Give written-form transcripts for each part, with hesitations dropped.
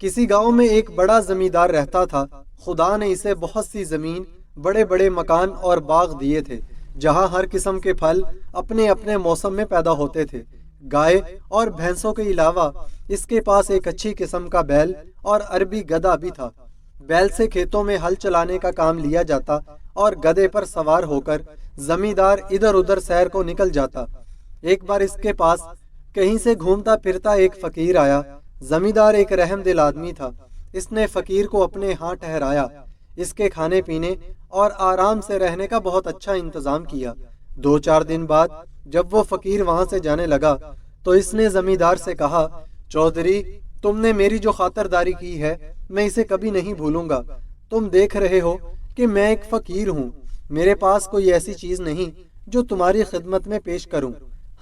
کسی گاؤں میں ایک بڑا زمیندار رہتا تھا۔ خدا نے اسے بہت سی زمین، بڑے بڑے مکان اور باغ دیے تھے، جہاں ہر قسم کے پھل اپنے اپنے موسم میں پیدا ہوتے تھے۔ گائے اور بھینسوں کے علاوہ اس کے پاس ایک اچھی قسم کا بیل اور عربی گدھا بھی تھا۔ بیل سے کھیتوں میں ہل چلانے کا کام لیا جاتا اور گدھے پر سوار ہو کر زمیندار ادھر ادھر سیر کو نکل جاتا۔ ایک بار اس کے پاس کہیں سے گھومتا پھرتا ایک فقیر آیا۔ زمیندار ایک رحم دل آدمی تھا۔ اس نے فقیر کو اپنے ہاں ٹھہرایا، اس کے کھانے پینے اور آرام سے رہنے کا بہت اچھا انتظام کیا۔ 2-4 دن بعد جب وہ فقیر وہاں سے جانے لگا تو اس نے زمیندار سے کہا، چودھری، تم نے میری جو خاطرداری کی ہے میں اسے کبھی نہیں بھولوں گا۔ تم دیکھ رہے ہو کہ میں ایک فقیر ہوں، میرے پاس کوئی ایسی چیز نہیں جو تمہاری خدمت میں پیش کروں۔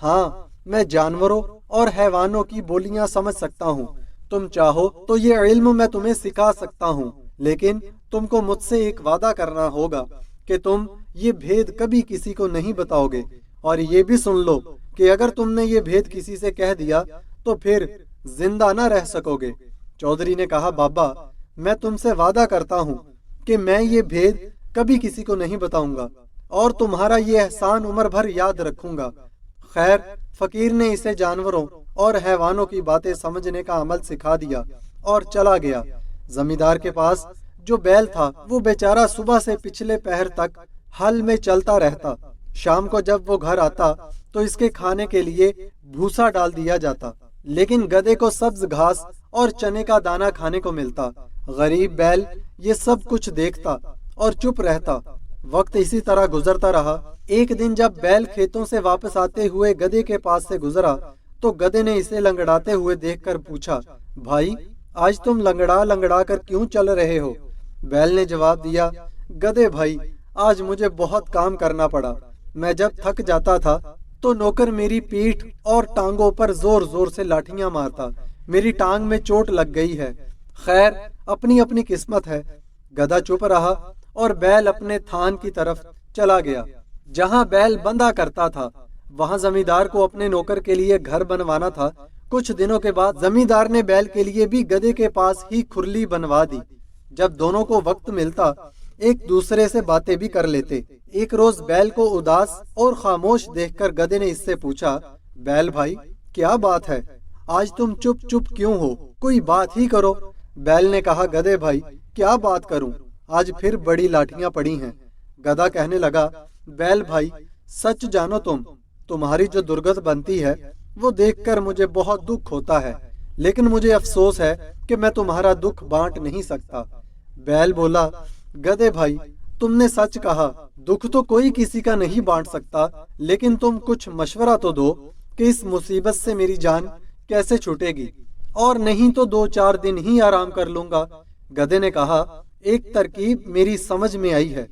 ہاں، میں جانوروں اور حیوانوں کی بولیاں سمجھ سکتا ہوں۔ تم چاہو تو یہ علم میں تمہیں سکھا سکتا ہوں، لیکن تم کو مجھ سے ایک وعدہ کرنا ہوگا کہ تم یہ بھید کبھی کسی کو نہیں بتاؤ گے، اور یہ بھی سن لو کہ اگر تم نے یہ بھید کسی سے کہہ دیا تو پھر زندہ نہ رہ سکو گے۔ چودھری نے کہا، بابا، میں تم سے وعدہ کرتا ہوں کہ میں یہ بھید کبھی کسی کو نہیں بتاؤں گا اور تمہارا یہ احسان عمر بھر یاد رکھوں گا۔ خیر، فقیر نے اسے جانوروں اور حیوانوں کی باتیں سمجھنے کا عمل سکھا دیا اور چلا گیا۔ زمیندار کے پاس جو بیل تھا وہ بیچارہ صبح سے پچھلے پہر تک ہل میں چلتا رہتا۔ شام کو جب وہ گھر آتا تو اس کے کھانے کے لیے بھوسا ڈال دیا جاتا، لیکن گدھے کو سبز گھاس اور چنے کا دانہ کھانے کو ملتا۔ غریب بیل یہ سب کچھ دیکھتا اور چپ رہتا۔ وقت اسی طرح گزرتا رہا۔ ایک دن جب بیل کھیتوں سے واپس آتے ہوئے گدھے کے پاس سے گزرا تو گدھے نے اسے لنگڑاتے ہوئے دیکھ کر پوچھا، بھائی، آج تم لنگڑا لنگڑا کر کیوں چل رہے ہو؟ بیل نے جواب دیا، گدھے بھائی، آج مجھے بہت کام کرنا پڑا۔ میں جب تھک جاتا تھا تو نوکر میری پیٹھ اور ٹانگوں پر زور زور سے لاٹھیاں مارتا، میری ٹانگ میں چوٹ لگ گئی ہے۔ خیر، اپنی اپنی قسمت ہے۔ گدھا چپ رہا اور بیل اپنے تھان کی طرف چلا گیا جہاں بیل بندھا کرتا تھا۔ وہاں زمیندار کو اپنے نوکر کے لیے گھر بنوانا تھا۔ کچھ دنوں کے بعد زمیندار نے بیل کے لیے بھی گدھے کے پاس ہی کھرلی بنوا دی۔ جب دونوں کو وقت ملتا ایک دوسرے سے باتیں بھی کر لیتے۔ ایک روز بیل کو اداس اور خاموش دیکھ کر گدھے نے اس سے پوچھا، بیل بھائی، کیا بات ہے؟ آج تم چپ چپ کیوں ہو؟ کوئی بات ہی کرو۔ بیل نے کہا، گدھے بھائی، کیا بات کروں؟ آج پھر بڑی لاٹھیاں پڑی ہیں۔ گدھا کہنے لگا، بیل بھائی، سچ جانو، تمہاری جو درگت بنتی ہے وہ دیکھ کر مجھے بہت دکھ ہوتا ہے، لیکن مجھے افسوس ہے کہ میں تمہارا دکھ بانٹ نہیں سکتا۔ بیل بولا، گدھے بھائی، تم نے سچ کہا، دکھ تو کوئی کسی کا نہیں بانٹ سکتا، لیکن تم کچھ مشورہ تو دو کہ اس مصیبت سے میری جان کیسے چھوٹے گی، اور نہیں تو 2-4 دن ہی آرام کر لوں گا۔ گدھے نے کہا، ایک ترکیب میری سمجھ میں آئی ہے،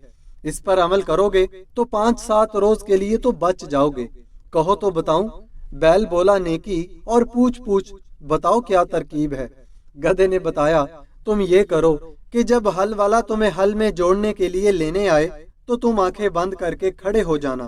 اس پر عمل کرو گے تو 5-7 روز کے لیے تو بچ جاؤ گے۔ کہو تو بتاؤں؟ بیل بولا، نیکی اور پوچھ پوچھ، بتاؤ کیا ترکیب ہے۔ گدھے نے بتایا، تم یہ کرو کہ جب ہل والا تمہیں ہل میں جوڑنے کے لیے لینے آئے تو تم آنکھیں بند کر کے کھڑے ہو جانا،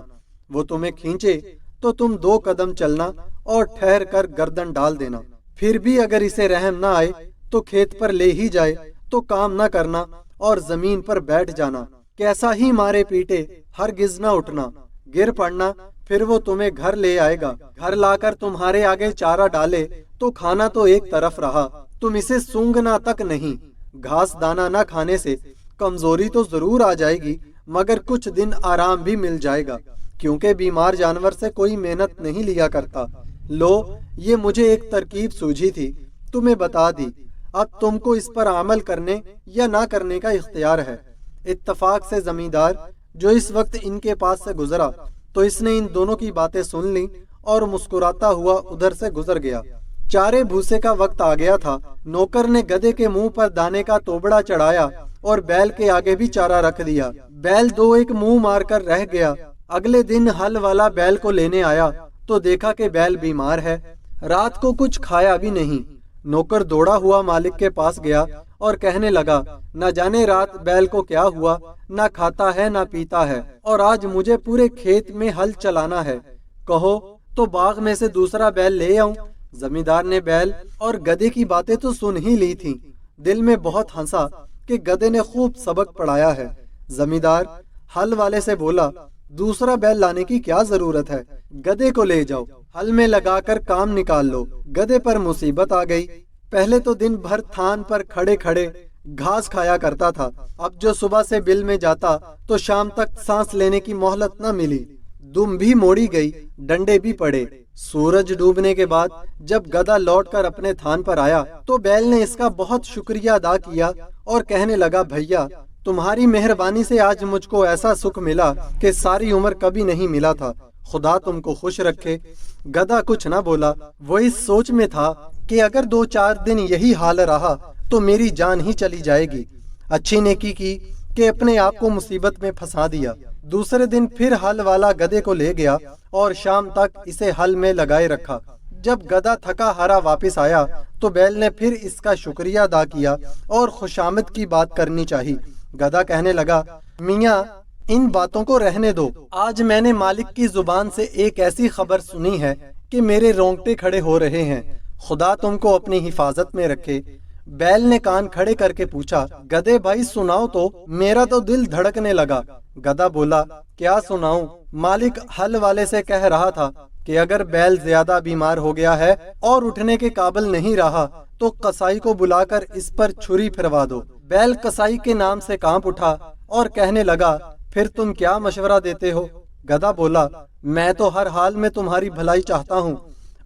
وہ تمہیں کھینچے تو تم 2 قدم چلنا اور ٹھہر کر گردن ڈال دینا۔ پھر بھی اگر اسے رحم نہ آئے تو کھیت پر لے ہی جائے تو کام نہ کرنا اور زمین پر بیٹھ جانا، کیسا ہی مارے پیٹے ہرگز نہ اٹھنا، گر پڑنا، پھر وہ تمہیں گھر لے آئے گا۔ گھر لا کر تمہارے آگے چارہ ڈالے تو کھانا تو ایک طرف رہا، تم اسے سونگنا تک نہیں۔ گھاس دانا نہ کھانے سے کمزوری تو ضرور آ جائے گی، مگر کچھ دن آرام بھی مل جائے گا، کیونکہ بیمار جانور سے کوئی محنت نہیں لیا کرتا۔ لو، یہ مجھے ایک ترکیب سوجھی تھی، تمہیں بتا دی، اب تم کو اس پر عمل کرنے یا نہ کرنے کا اختیار ہے۔ اتفاق سے زمیندار جو اس وقت ان کے پاس سے گزرا تو اس نے ان دونوں کی باتیں سن لی اور مسکراتا ہوا ادھر سے گزر گیا۔ چارے بھوسے کا وقت آ گیا تھا۔ نوکر نے گدھے کے منہ پر دانے کا توبڑا چڑھایا اور بیل کے آگے بھی چارہ رکھ دیا۔ بیل 2 ایک منہ مار کر رہ گیا۔ اگلے دن ہل والا بیل کو لینے آیا تو دیکھا کہ بیل بیمار ہے، رات کو کچھ کھایا بھی نہیں۔ نوکر دوڑا ہوا مالک کے پاس گیا اور کہنے لگا، نہ جانے رات بیل کو کیا ہوا، نہ کھاتا ہے نہ پیتا ہے، اور آج مجھے پورے کھیت میں ہل چلانا ہے۔ کہو تو باغ میں سے دوسرا بیل لے آؤں زمیندار نے بیل اور گدے کی باتیں تو سن ہی لی تھیں، دل میں بہت ہنسا کہ گدے نے خوب سبق پڑھایا ہے۔ زمیندار ہل والے سے بولا، دوسرا بیل لانے کی کیا ضرورت ہے، گدے کو لے جاؤ، ہل میں لگا کر کام نکال لو۔ گدے پر مصیبت آ گئی۔ پہلے تو دن بھر تھان پر کھڑے کھڑے گھاس کھایا کرتا تھا، اب جو صبح سے بل میں جاتا تو شام تک سانس لینے کی مہلت نہ ملی۔ دم بھی موڑی گئی، ڈنڈے بھی پڑے۔ سورج ڈوبنے کے بعد جب گدھا لوٹ کر اپنے تھان پر آیا تو بیل نے اس کا بہت شکریہ ادا کیا اور کہنے لگا، بھیا تمہاری مہربانی سے آج مجھ کو ایسا سکھ ملا کہ ساری عمر کبھی نہیں ملا تھا، خدا تم کو خوش رکھے۔ گدھا کچھ نہ بولا، وہ اس سوچ میں تھا کہ اگر 2-4 دن یہی حال رہا تو میری جان ہی چلی جائے گی۔ اچھی نیکی کی کہ اپنے آپ کو مصیبت میں پھنسا دیا۔ دوسرے دن پھر ہل والا گدھے کو لے گیا اور شام تک اسے ہل میں لگائے رکھا۔ جب گدھا تھکا ہارا واپس آیا تو بیل نے پھر اس کا شکریہ ادا کیا اور خوشامد کی بات کرنی چاہی۔ گدھا کہنے لگا، میاں ان باتوں کو رہنے دو، آج میں نے مالک کی زبان سے ایک ایسی خبر سنی ہے کہ میرے رونگٹے کھڑے ہو رہے ہیں، خدا تم کو اپنی حفاظت میں رکھے۔ بیل نے کان کھڑے کر کے پوچھا، گدھے بھائی سناؤ تو، میرا تو دل دھڑکنے لگا۔ گدھا بولا، کیا سناؤں، مالک ہل والے سے کہہ رہا تھا کہ اگر بیل زیادہ بیمار ہو گیا ہے اور اٹھنے کے قابل نہیں رہا تو قصائی کو بلا کر اس پر چھری پھروا دو۔ بیل قصائی کے نام سے کانپ اٹھا اور کہنے لگا، پھر تم کیا مشورہ دیتے ہو؟ گدھا بولا، میں تو ہر حال میں تمہاری بھلائی چاہتا ہوں،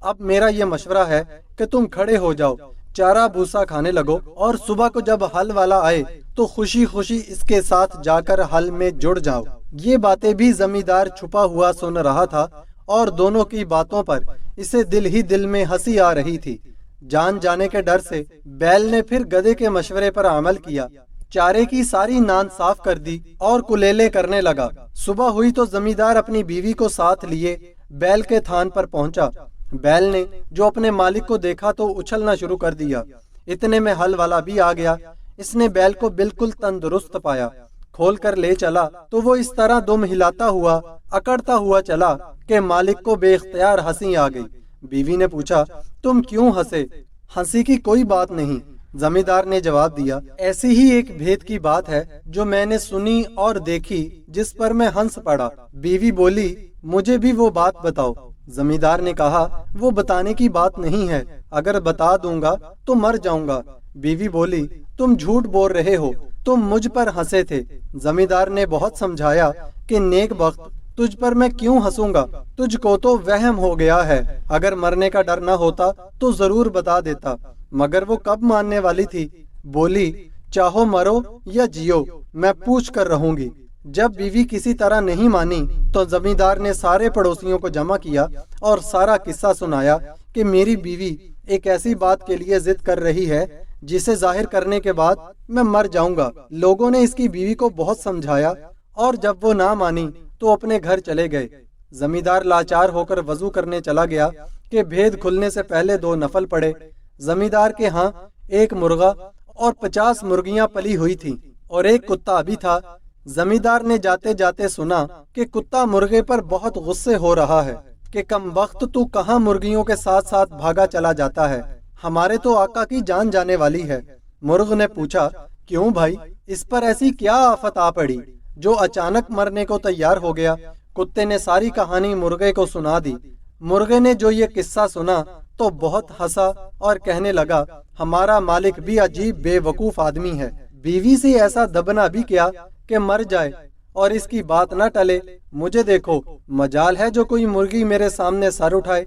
اب میرا یہ مشورہ ہے کہ تم کھڑے ہو جاؤ، چارہ بھوسا کھانے لگو اور صبح کو جب ہل والا آئے تو خوشی خوشی اس کے ساتھ جا کر ہل میں جڑ جاؤ۔ یہ باتیں بھی زمیندار چھپا ہوا سن رہا تھا اور دونوں کی باتوں پر اسے دل ہی دل میں ہنسی آ رہی تھی۔ جان جانے کے ڈر سے بیل نے پھر گدھے کے مشورے پر عمل کیا، چارے کی ساری نان صاف کر دی اور کلیلے کرنے لگا۔ صبح ہوئی تو زمیندار اپنی بیوی کو ساتھ لیے بیل کے تھان پر پہنچا۔ بیل نے جو اپنے مالک کو دیکھا تو اچھلنا شروع کر دیا۔ اتنے میں ہل والا بھی آ گیا۔ اس نے بیل کو بالکل تندرست پایا، کھول کر لے چلا تو وہ اس طرح دم ہلاتا ہوا اکڑتا ہوا چلا کہ مالک کو بے اختیار ہنسی آ گئی۔ بیوی نے پوچھا، تم کیوں ہنسے؟ ہنسی کی کوئی بات نہیں، زمیندار نے جواب دیا، ایسی ہی ایک بھید کی بات ہے جو میں نے سنی اور دیکھی جس پر میں ہنس پڑا۔ بیوی بولی، مجھے بھی وہ بات بتاؤ۔ زمیندار نے کہا، وہ بتانے کی بات نہیں ہے، اگر بتا دوں گا تو مر جاؤں گا۔ بیوی بولی، تم جھوٹ بول رہے ہو، تم مجھ پر ہنسے تھے۔ زمیندار نے بہت سمجھایا کہ نیک بخت، تجھ پر میں کیوں ہنسوں گا، تجھ کو تو وہم ہو گیا ہے، اگر مرنے کا ڈر نہ ہوتا تو ضرور بتا دیتا۔ مگر وہ کب ماننے والی تھی؟ بولی، چاہو مرو یا جیو، میں پوچھ کر رہوں گی۔ جب بیوی کسی طرح نہیں مانی تو زمیندار نے سارے پڑوسیوں کو جمع کیا اور سارا قصہ سنایا کہ میری بیوی ایک ایسی بات کے لیے ضد کر رہی ہے جسے ظاہر کرنے کے بعد میں مر جاؤں گا۔ لوگوں نے اس کی بیوی کو بہت سمجھایا اور جب وہ نہ مانی تو اپنے گھر چلے گئے۔ زمیندار لاچار ہو کر وضو کرنے چلا گیا کہ بھید کھلنے سے پہلے 2 نفل پڑے۔ زمیندار کے ہاں 1 مرغا اور 50 مرغیاں پلی ہوئی تھیں اور ایک کتا بھی تھا۔ زمیندار نے جاتے جاتے سنا کہ کتا مرغے پر بہت غصے ہو رہا ہے کہ کم وقت تو کہاں مرغیوں کے ساتھ ساتھ بھاگا چلا جاتا ہے، ہمارے تو آقا کی جان جانے والی ہے۔ مرغ نے پوچھا، کیوں بھائی، اس پر ایسی کیا آفت آ پڑی جو اچانک مرنے کو تیار ہو گیا؟ کتے نے ساری کہانی مرغے کو سنا دی۔ مرغے نے جو یہ قصہ سنا تو بہت ہنسا اور کہنے لگا، ہمارا مالک بھی عجیب بے وقوف آدمی ہے، بیوی سے ایسا دبنا بھی کیا کہ مر جائے اور اس کی بات نہ ٹلے۔ مجھے دیکھو، مجال ہے جو کوئی مرغی میرے سامنے سر اٹھائے۔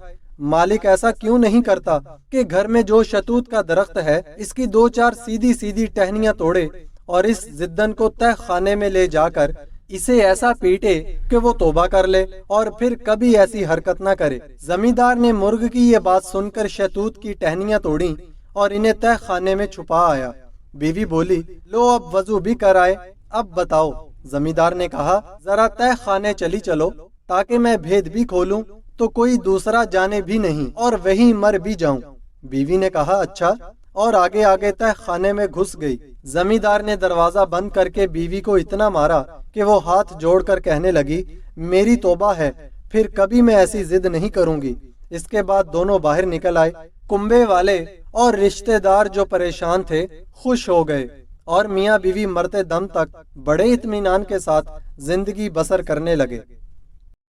مالک ایسا کیوں نہیں کرتا کہ گھر میں جو شتوت کا درخت ہے اس کی 2-4 سیدھی سیدھی ٹہنیاں توڑے اور اس زدن کو تہ خانے میں لے جا کر اسے ایسا پیٹے کہ وہ توبہ کر لے اور پھر کبھی ایسی حرکت نہ کرے۔ زمیندار نے مرغ کی یہ بات سن کر شتوت کی ٹہنیاں توڑیں اور انہیں تہ خانے میں چھپا آیا۔ بیوی بولی، لو اب وضو بھی کر آئے، اب بتاؤ۔ زمیندار نے کہا، ذرا تہ خانے چلی چلو تاکہ میں بھید بھی کھولوں تو کوئی دوسرا جانے بھی نہیں اور وہیں مر بھی جاؤں۔ بیوی نے کہا، اچھا، اور آگے آگے تہ خانے میں گھس گئی۔ زمیندار نے دروازہ بند کر کے بیوی کو اتنا مارا کہ وہ ہاتھ جوڑ کر کہنے لگی، میری توبہ ہے، پھر کبھی میں ایسی ضد نہیں کروں گی۔ اس کے بعد دونوں باہر نکل آئے۔ کنبے والے اور رشتے دار جو پریشان تھے خوش ہو گئے اور میاں بیوی مرتے دم تک بڑے اطمینان کے ساتھ زندگی بسر کرنے لگے۔